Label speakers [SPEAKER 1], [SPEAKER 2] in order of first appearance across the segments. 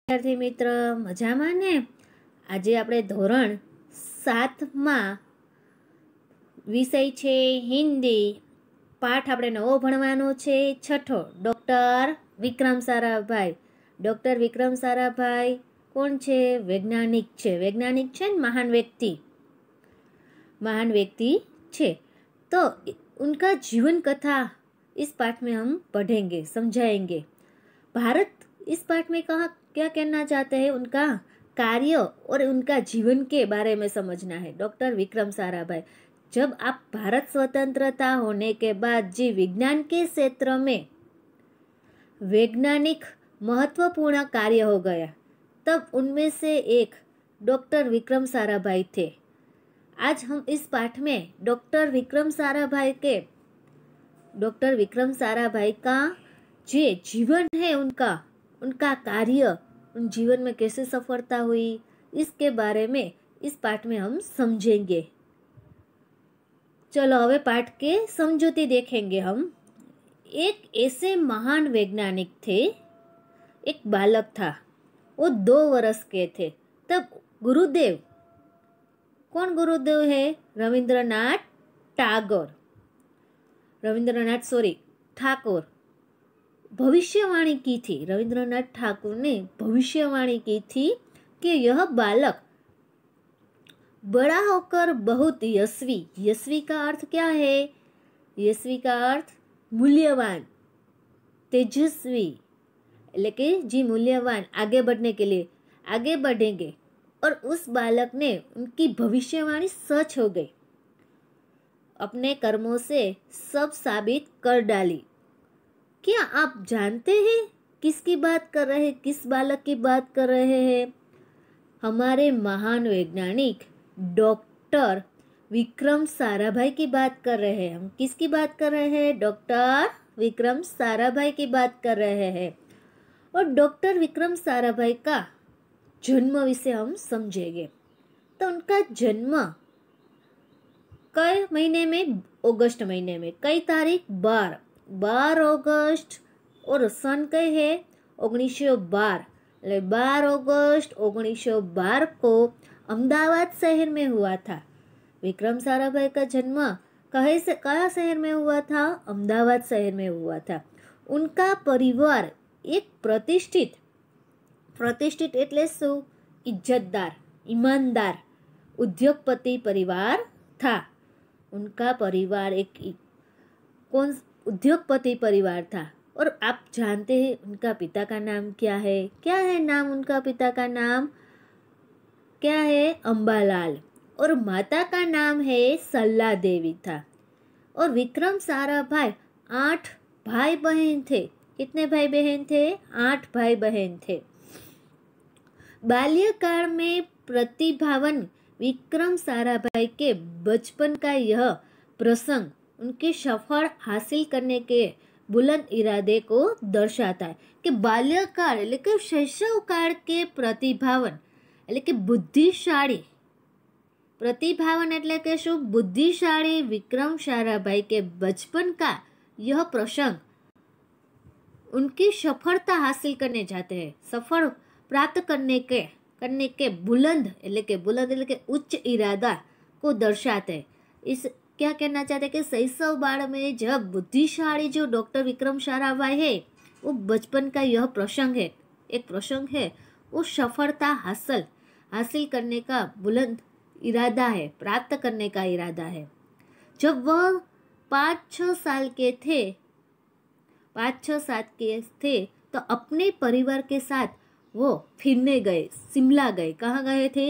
[SPEAKER 1] વિદ્યાર્થી મિત્ર મજામાં ને? આજે આપણે ધોરણ 7માં વિષય છે હિન્દી. પાઠ આપણે નવો ભણવાનો છે છઠ્ઠો. ડૉક્ટર વિક્રમ સારાભાઈ. ડૉક્ટર વિક્રમ સારાભાઈ કોણ છે? वैज्ञानिक છે. वैज्ञानिक છે ને महान व्यक्ति છે. तो उनका जीवन कथा इस पाठ में हम पढ़ेंगे, समझाएंगे. भारत इस पाठ में कहा क्या कहना चाहते हैं, उनका कार्य और उनका जीवन के बारे में समझना है. डॉक्टर विक्रम साराभाई, जब आप भारत स्वतंत्रता होने के बाद जी विज्ञान के क्षेत्र में वैज्ञानिक महत्वपूर्ण कार्य हो गया, तब उनमें से एक डॉक्टर विक्रम साराभाई थे. आज हम इस पाठ में डॉक्टर विक्रम साराभाई का जो जीवन है, उनका कार्य, उन जीवन में कैसे सफलता हुई, इसके बारे में इस पाठ में हम समझेंगे. चलो હવે पाठ के समझौते देखेंगे हम. एक ऐसे महान वैज्ञानिक थे. एक बालक था, वो 2 वर्ष के थे. तब गुरुदेव, कौन गुरुदेव है? रविंद्रनाथ ठाकुर भविष्यवाणी की थी. रविंद्रनाथ ठाकुर ने भविष्यवाणी की थी कि यह बालक बड़ा होकर बहुत यशस्वी का अर्थ क्या है? यशस्वी का अर्थ मूल्यवान, तेजस्वी, એટલે जी मूल्यवान, आगे बढ़ने के लिए आगे बढ़ेंगे. और उस बालक ने उनकी भविष्यवाणी सच हो गई. अपने कर्मों से सब साबित कर डाली. क्या आप जानते हैं किसकी बात कर रहे हैं, किस बालक की बात कर रहे हैं? हमारे महान वैज्ञानिक डॉक्टर विक्रम साराभाई की बात कर रहे हैं. हम किसकी बात कर रहे हैं? डॉक्टर विक्रम साराभाई की बात कर रहे हैं. और डॉक्टर विक्रम साराभाई का जन्म विषय हम समझेंगे. तो उनका जन्म कई महीने में? अगस्त महीने में. कई तारीख? 12 अगस्त. और सन कई है? 1912. 12 अगस्त 1912 को अहमदाबाद शहर में हुआ था. विक्रम साराभाई का जन्म कया शहर में हुआ था? अहमदाबाद शहर में हुआ था. उनका परिवार एक प्रतिष्ठित એટલે શું? इज्जतदार, ईमानदार उद्योगपति परिवार था. उनका परिवार एक उद्योगपति परिवार था. और आप जानते हैं उनका पिता का नाम क्या है? क्या है नाम उनका पिता का नाम? क्या है? अंबालाल. और माता का नाम है सल्ला देवी था. और विक्रम साराभाई 8 भाई बहन थे. कितने भाई बहन थे? 8 भाई बहन थे. बाल्यकाल में प्रतिभावान विक्रम साराभाई के बचपन का यह प्रसंग उनके सफल हासिल करने के बुलंद इरादे को दर्शाता है. कि बाल्यकाल એટલે કે શૈશવકાળ के प्रतिभावान એટલે કે बुद्धिशाली, प्रतिभावान એટલે કે શું? बुद्धिशाली विक्रम साराभाई के बचपन का यह प्रसंग उनकी सफलता हासिल करने जाते हैं, सफल प्राप्त करने के बुलंद એટલે કે उच्च इरादा को दर्शाते हैं. इस क्या कहना चाहते हैं कि शैशव बाल में जब बुद्धिशाली जो डॉक्टर विक्रम साराभाई है, वो बचपन का यह प्रसंग है, एक प्रसंग है, वो सफलता हासिल करने का बुलंद इरादा है, प्राप्त करने का इरादा है. जब वह 5-6 साल के थे तो अपने परिवार के साथ वो फिरने गए, शिमला गए. कहाँ गए थे?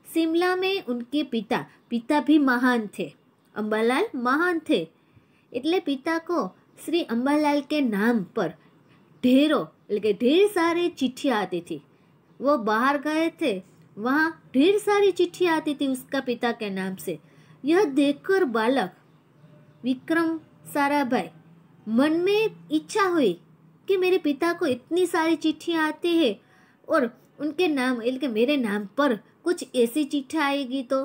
[SPEAKER 1] शिमला में उनके पिता भी महान थे. अंबालाल महान थे. એટલે पिता को श्री अंबालाल के नाम पर ढेर सारी चिट्ठियाँ आती थी. वो बाहर गए थे, वहाँ ढेर सारी चिट्ठियाँ आती थी उसका पिता के नाम से. यह देखकर बालक विक्रम साराभाई मन में इच्छा हुई कि मेरे पिता को इतनी सारी चिट्ठियाँ आती है और उनके नाम એટલે मेरे नाम पर कुछ ऐसी चिट्ठियाँ आएगी तो.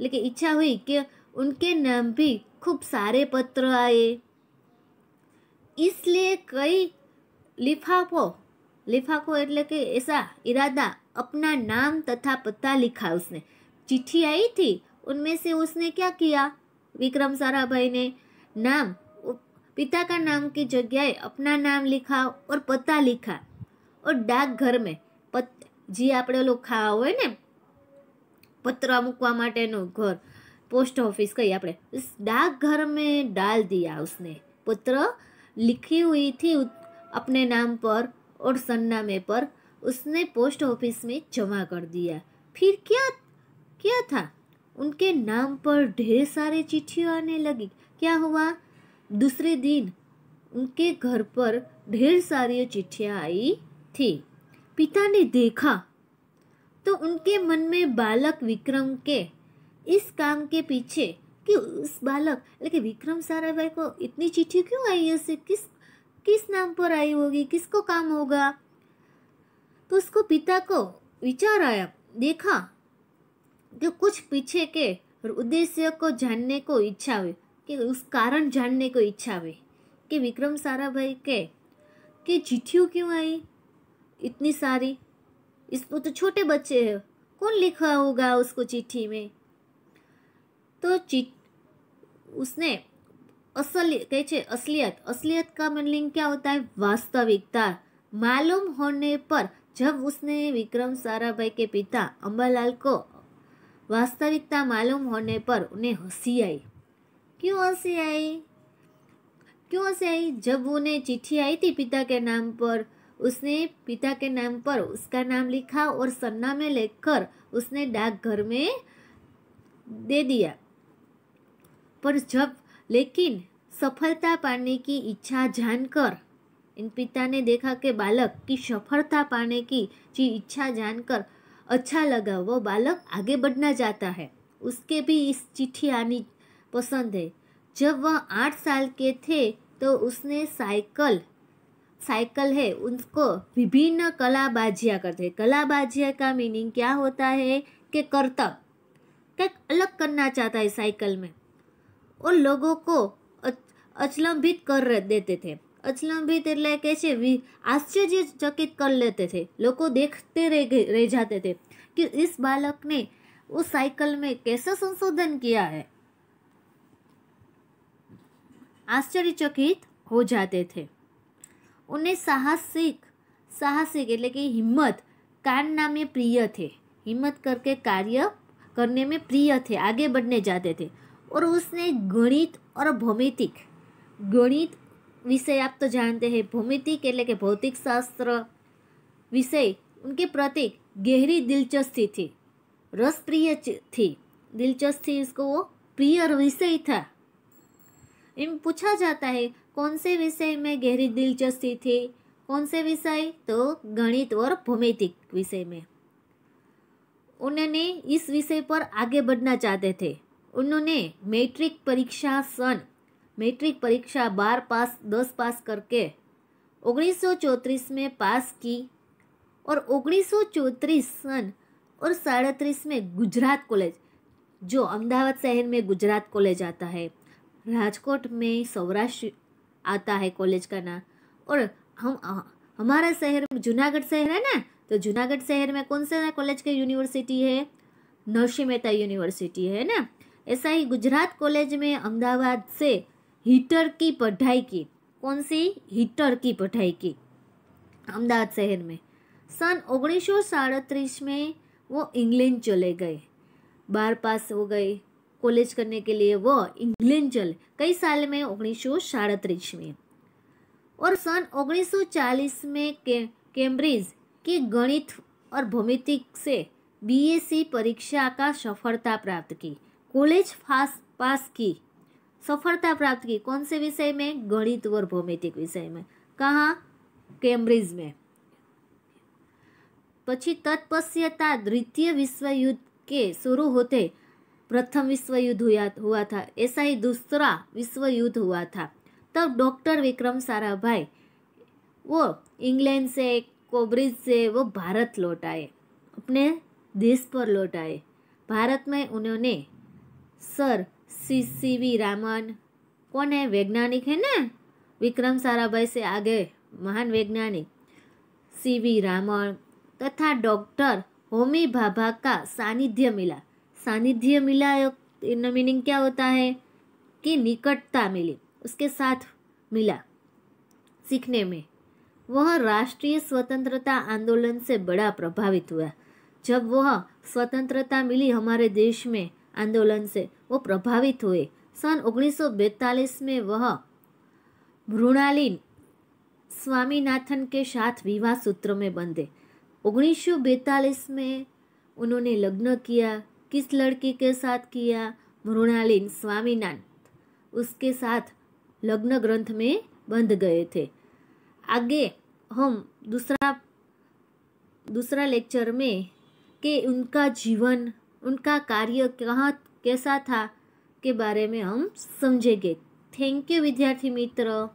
[SPEAKER 1] लेकिन इच्छा हुई कि उनके नाम भी खूब सारे पत्र आए. इसलिए कई लिफाफों लिफाफो એટલે કે ऐसा इरादा अपना नाम तथा पता लिखा उसने। चिट्ठी आई थी, उनमें से उसने क्या किया, विक्रम साराभाई ने नाम, पिता का नाम की जगह अपना नाम लिखा और पता लिखा। और डाकघर में जी આપણે ઓલું ખાવા હોય ને પત્ર મૂકવા માટેનું ઘર, पोस्ट ऑफिस कही આપણે, इस डाकघर में डाल दिया उसने। पत्र लिखी हुई थी अपने नाम पर और सरनामे पर, उसने पोस्ट ऑफिस में जमा कर दिया। फिर क्या क्या था, उनके नाम पर ढेर सारी चिट्ठियां आने लगी। क्या हुआ, दूसरे दिन उनके घर पर ढेर सारी चिट्ठियां आई थी। पिता ने देखा तो उनके मन में बालक विक्रम के इस काम के पीछे कि उस बालक એટલે કે विक्रम साराभाई को इतनी चिट्ठी क्यों आई है, किस नाम पर आई होगी, किसको काम होगा। तो उसको पिता को विचार आया, देखा कि कुछ पीछे के उद्देश्य को जानने को इच्छा हुई, कि उस कारण जानने को इच्छा हुई कि विक्रम साराभाई के चिट्ठियों क्यों आई इतनी सारी। इसको तो छोटे बच्चे हैं, कौन लिखा होगा उसको चिट्ठी में। तो उसने असलियत का मीनिंग क्या होता है, वास्तविकता मालूम होने पर, जब उसने विक्रम साराभाई के पिता अंबालाल को वास्तविकता मालूम होने पर उन्हें हंसी आई। क्यों हंसी आई, जब उन्हें चिट्ठी आई थी पिता के नाम पर, उसने पिता के नाम पर उसका नाम लिखा और सरनामे लेकर उसने डाकघर में दे दिया। पर जब लेकिन सफलता पाने की इच्छा जानकर, इन पिता ने देखा कि बालक की सफलता पाने की इच्छा जानकर अच्छा लगा, वो बालक आगे बढ़ना चाहता है, उसके भी इस चिट्ठी आनी पसंद है। जब वह 8 साल के थे तो उसने साइकिल है उनको विभिन्न कलाबाजियाँ करते। कलाबाजियाँ का मीनिंग क्या होता है कि करतब, क्या अलग करना चाहता है साइकिल में, और लोगों को अचलंबित कर देते थे। अचलंबित એટલે કે છે आश्चर्यचकित कर लेते थे, लोग देखते रह जाते थे कि इस बालक ने उस साइकिल में कैसा संशोधन किया है, आश्चर्यचकित हो जाते थे। उन्हें साहसिक એટલે कि हिम्मत कारनामे प्रिय थे, हिम्मत करके कार्य करने में प्रिय थे, आगे बढ़ने जाते थे। और उसने गणित और गणित विषय आप तो जानते हैं, भौमितिक એટલે કે भौतिक शास्त्र विषय उनके प्रति गहरी दिलचस्पी थी, रसप्रिय थी, दिलचस्पी इसको वो प्रिय विषय था। इन पूछा जाता है कौन से विषय में गहरी दिलचस्पी थी, कौन से विषय, तो गणित और भौमितिक विषय में। उन्होंने इस विषय पर आगे बढ़ना चाहते थे। उन्होंने मैट्रिक परीक्षा 10 पास करके 1934 में पास की और 1934 सन और 37 में गुजरात कॉलेज, जो अहमदाबाद शहर में गुजरात कॉलेज आता है, राजकोट में सौराष्ट्र आता है कॉलेज का नाम। और हमारा शहर जूनागढ़ शहर है ना, तो जूनागढ़ शहर में कौन सा कॉलेज की यूनिवर्सिटी है, नरसिंह मेहता यूनिवर्सिटी है ना। ऐसा ही गुजरात कॉलेज में अहमदाबाद से हीटर की पढ़ाई की, कौन सी, हीटर की पढ़ाई की अहमदाबाद शहर में। सन 1937 में वो इंग्लैंड चले गए, 12 पास हो गए, कॉलेज करने के लिए वो इंग्लैंड चले कई साल में, 1937 में। और सन 1940 में कैम्ब्रिज की गणित और भौमितिक से बीएससी परीक्षा का सफलता प्राप्त की, कॉलेज पास की, सफलता प्राप्त की, कौन से विषय में, गणित और भौमितिक विषय में। कहाँ, कैम्ब्रिज में। પછી तत्पश्चात द्वितीय विश्व युद्ध के शुरू होते प्रथम विश्व युद्ध हुआ था, ऐसा ही दूसरा विश्व युद्ध हुआ था। तब डॉक्टर विक्रम साराभाई वो इंग्लैंड से, कैम्ब्रिज से वो भारत लौट आए, अपने देश पर लौट आए। भारत में उन्होंने सर CCV रामन, कौन है, वैज्ञानिक है ना, विक्रम साराभाई से आगे महान वैज्ञानिक सीवी रामन तथा डॉक्टर होमी भाभा का सानिध्य मिला। सानिध्य मिला इन मीनिंग क्या होता है कि निकटता मिली, उसके साथ मिला सीखने में। वह राष्ट्रीय स्वतंत्रता आंदोलन से बड़ा प्रभावित हुआ। जब वह स्वतंत्रता मिली हमारे देश में आंदोलन से, वो प्रभावित हुए। सन 1942 में वह मृणालिनी स्वामीनाथन के साथ विवाह सूत्र में बंधे। 1942 में उन्होंने लग्न किया। किस लड़की के साथ किया? मृणालिनी स्वामीनाथन, उसके साथ लग्न ग्रंथ में बंध गए थे। आगे हम दूसरा लेक्चर में कि उनका जीवन, उनका कार्य कहाँ कैसा था के बारे में हम समझेंगे। थैंक यू विद्यार्थी मित्र।